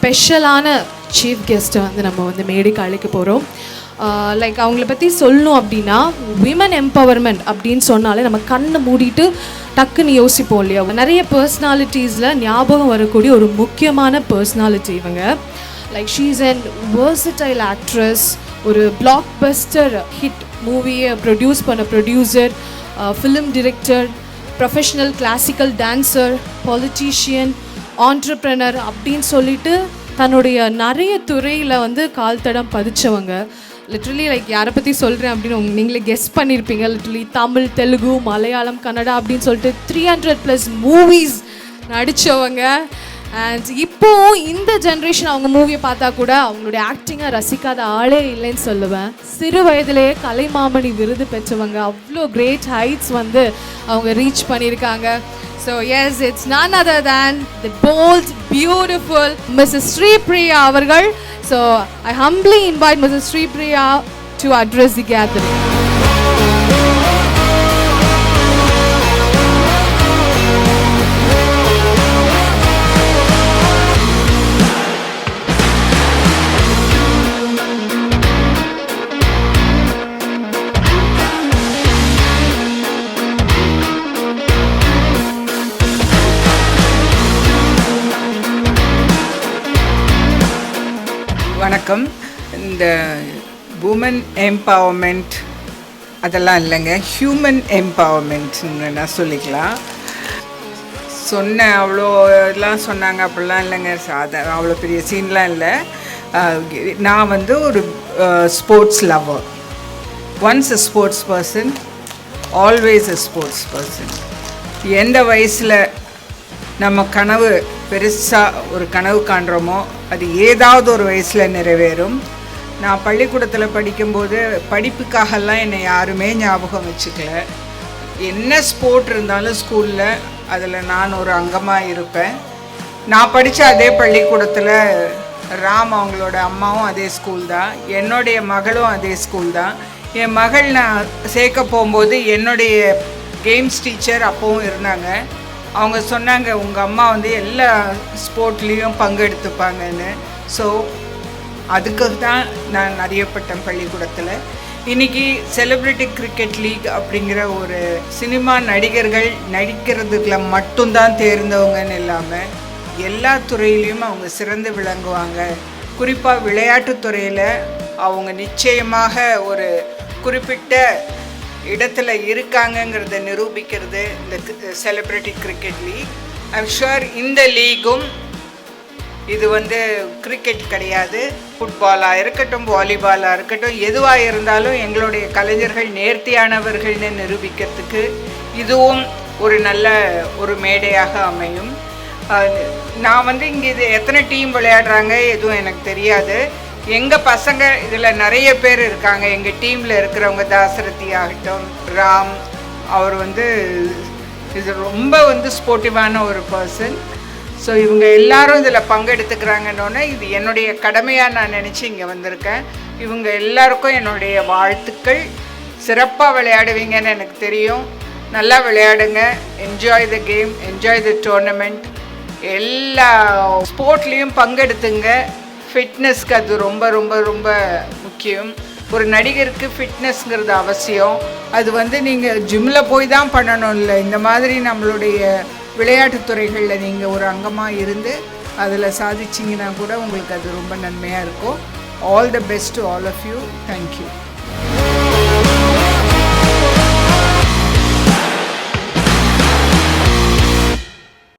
ஸ்பெஷலான சீஃப் கெஸ்ட்டை வந்து நம்ம வந்து மேடைக்கு அழைக்க போகிறோம். லைக் அவங்கள பற்றி சொல்லணும் அப்படின்னா, விமன் எம்பவர்மெண்ட் அப்படின்னு சொன்னாலே நம்ம கண்ணை மூடிட்டு டக்குன்னு யோசிப்போம் இல்லையா. நிறைய பர்சனாலிட்டிஸில் ஞாபகம் வரக்கூடிய ஒரு முக்கியமான பர்சனாலிட்டி இவங்க. Like she is an versatile actress, ஒரு பிளாக் பஸ்டர் ஹிட் மூவியை ப்ரொடியூஸ் பண்ண producer, film director, professional classical dancer, politician, entrepreneur அப்படின்னு சொல்லிட்டு தன்னுடைய நிறைய துறையில் வந்து கால் தடம் பதிச்சவங்க. லிட்ரலி லைக் யாரை பற்றி சொல்கிறேன் அப்படின்னு நீங்களே கெஸ் பண்ணியிருப்பீங்க. லிட்ரலி தமிழ், தெலுங்கு, மலையாளம், கன்னடா அப்படின்னு சொல்லிட்டு 300+ மூவிஸ் நடித்தவங்க. அண்ட் இப்போது இந்த ஜென்ரேஷன் அவங்க மூவியை பார்த்தா கூட அவங்களுடைய ஆக்டிங்கை ரசிக்காத ஆளே இல்லைன்னு சொல்லுவேன். சிறு வயதிலேயே கலைமாமணி விருது பெற்றவங்க. அவ்வளோ கிரேட் ஹைட்ஸ் வந்து அவங்க ரீச் பண்ணியிருக்காங்க. So yes, it's none other than the bold, beautiful Mrs. Sri Priya avargal. So I humbly invite Mrs. Sri Priya to address the gathering. வணக்கம். இந்த உமன் எம்பவர்மெண்ட் அதெல்லாம் இல்லைங்க, ஹியூமன் எம்பவர்மெண்ட்னு நான் சொல்லிக்கலாம். அவ்வளோ இதெல்லாம் சொன்னாங்க அப்படிலாம் இல்லைங்க. அவ்வளோ பெரிய சீன்லாம் இல்லை. நான் வந்து ஒரு sports lover. Once a sports person, always a sports person. எந்த வயசில் நம்ம கனவு பெருசாக ஒரு கனவு காண்றோமோ அது ஏதாவது ஒரு வயசில் நிறைவேறும். நான் பள்ளிக்கூடத்தில் படிக்கும்போது படிப்புக்காகலாம் என்னை யாருமே ஞாபகம் வச்சுக்கல. என்ன ஸ்போர்ட் இருந்தாலும் ஸ்கூலில் அதில் நான் ஒரு அங்கமாக இருப்பேன். நான் படித்த அதே பள்ளிக்கூடத்தில் ராம் அவங்களோட அம்மாவும் அதே ஸ்கூல் தான், என்னுடைய மகளும் அதே ஸ்கூல் தான். என் மகள் நான் சேர்க்க போகும்போது என்னுடைய கேம்ஸ் டீச்சர் அப்போவும் இருந்தாங்க. அவங்க சொன்னாங்க, உங்கள் அம்மா வந்து எல்லா ஸ்போர்ட்லேயும் பங்கெடுத்துப்பாங்கன்னு. ஸோ அதுக்கு தான் நான் அறியப்பட்டேன் பள்ளிக்கூடத்தில். இன்றைக்கி செலிப்ரிட்டி கிரிக்கெட் லீக் அப்படிங்கிற ஒரு சினிமா நடிகர்கள் நடிக்கிறதுக்குள்ள மட்டும்தான் தேர்ந்தவங்கன்னு இல்லாமல் எல்லா துறையிலையும் அவங்க சிறந்து விளங்குவாங்க. குறிப்பாக விளையாட்டுத்துறையில் அவங்க நிச்சயமாக ஒரு குறிப்பிட்ட இடத்துல இருக்காங்கங்கிறத நிரூபிக்கிறது இந்த celebrity cricket league. I'm sure இந்த லீகும் இது வந்து கிரிக்கெட் கிடையாது, ஃபுட்பாலாக இருக்கட்டும், வாலிபாலாக இருக்கட்டும், எதுவாக இருந்தாலும் எங்களுடைய கலைஞர்கள் நேர்த்தியானவர்கள்னு நிரூபிக்கிறதுக்கு இதுவும் ஒரு நல்ல ஒரு மேடையாக அமையும். நான் வந்து இங்கே இது எத்தனை டீம் விளையாடுறாங்க எதுவும் எனக்கு தெரியாது. எங்கள் பசங்க இதில் நிறைய பேர் இருக்காங்க. எங்கள் டீமில் இருக்கிறவங்க தாசரதி ஆகட்டும், ராம், அவர் வந்து இது ரொம்ப வந்து ஸ்போர்ட்டிவான ஒரு பர்சன். ஸோ இவங்க எல்லாரும் இதில் பங்கெடுத்துக்கிறாங்கன்னொன்னே இது என்னுடைய கடமையாக நான் நினச்சி இங்கே வந்திருக்கேன். இவங்க எல்லாருக்கும் என்னுடைய வாழ்த்துக்கள். சிறப்பாக விளையாடுவீங்கன்னு எனக்கு தெரியும். நல்லா விளையாடுங்க. Enjoy the game, enjoy the tournament. எல்லா ஸ்போர்ட்லேயும் பங்கெடுத்துங்க. ஃபிட்னஸ்க்கு அது ரொம்ப ரொம்ப ரொம்ப முக்கியம். ஒரு நடிகருக்கு ஃபிட்னஸ்ங்கிறது அவசியம். அது வந்து நீங்கள் ஜிம்மில் போய் தான் பண்ணணும் இல்லை. இந்த மாதிரி நம்மளுடைய விளையாட்டுத்துறைகளில் நீங்கள் ஒரு அங்கமாக இருந்து அதில் சாதிச்சிங்கன்னா கூட உங்களுக்கு அது ரொம்ப நன்மையாக இருக்கும். All the best to all of you. Thank you.